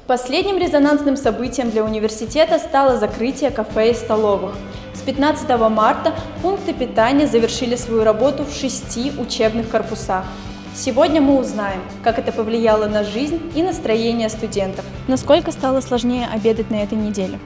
Последним резонансным событием для университета стало закрытие кафе и столовых. С 15 марта пункты питания завершили свою работу в 6 учебных корпусах. Сегодня мы узнаем, как это повлияло на жизнь и настроение студентов. Насколько стало сложнее обедать на этой неделе?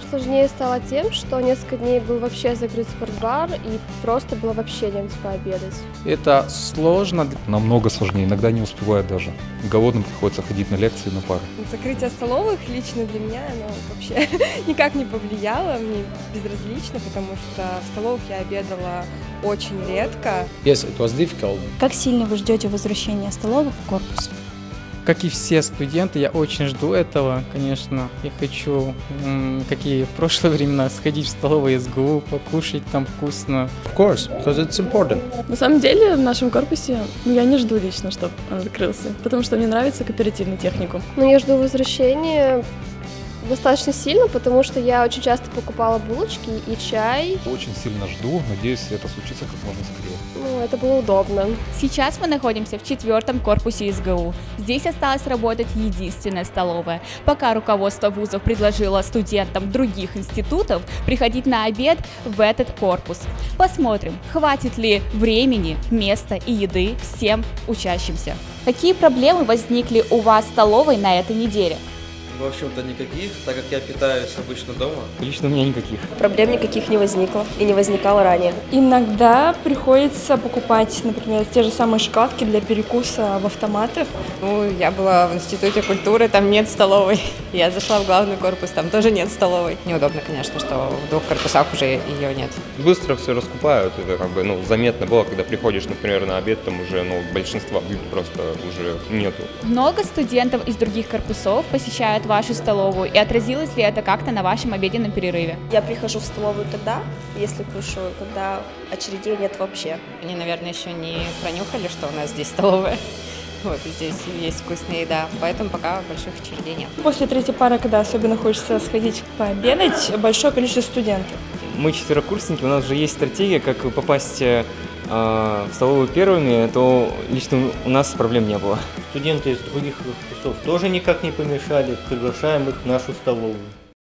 Сложнее стало тем, что несколько дней был вообще закрыт спортбар и просто было вообще негде пообедать. Это сложно. Намного сложнее, иногда не успеваю даже. Голодным приходится ходить на лекции, на пары. Закрытие столовых лично для меня вообще никак не повлияло, мне безразлично, потому что в столовых я обедала очень редко. Yes, it was difficult. Как сильно вы ждете возвращения столовых в корпус? Как и все студенты, я очень жду этого, конечно. Я хочу, как и в прошлые времена, сходить в столовую СГУ, покушать там вкусно. Of course, because it's important. На самом деле в нашем корпусе я не жду лично, чтобы он закрылся, потому что мне нравится кооперативный техникум. Я жду возвращения достаточно сильно, потому что я очень часто покупала булочки и чай. Очень сильно жду, надеюсь, это случится как можно скорее. Это было удобно. Сейчас мы находимся в 4-м корпусе СГУ. Здесь осталась работать единственная столовая. Пока руководство вузов предложило студентам других институтов приходить на обед в этот корпус. Посмотрим, хватит ли времени, места и еды всем учащимся. Какие проблемы возникли у вас в столовой на этой неделе? В общем-то никаких, так как я питаюсь обычно дома. Лично у меня никаких. Проблем никаких не возникло и не возникало ранее. Иногда приходится покупать, например, те же самые шоколадки для перекуса в автоматах. Я была в институте культуры, там нет столовой. Я зашла в главный корпус, там тоже нет столовой. Неудобно, конечно, что в 2 корпусах уже ее нет. Быстро все раскупают, это заметно было, когда приходишь, например, на обед, там уже большинства блюд просто уже нету. Много студентов из других корпусов посещают вашу столовую, и отразилось ли это как-то на вашем обеденном перерыве? Я прихожу в столовую тогда, если кушаю, когда очередей нет вообще. Они, наверное, еще не пронюхали, что у нас здесь столовая. И здесь есть вкусная еда, поэтому пока больших очередей нет. После 3-й пары, когда особенно хочется сходить пообедать, большое количество студентов. Мы 4-курсники, у нас уже есть стратегия, как попасть в столовую первыми, то лично у нас проблем не было. Студенты из других корпусов тоже никак не помешали, приглашаем их в нашу столовую.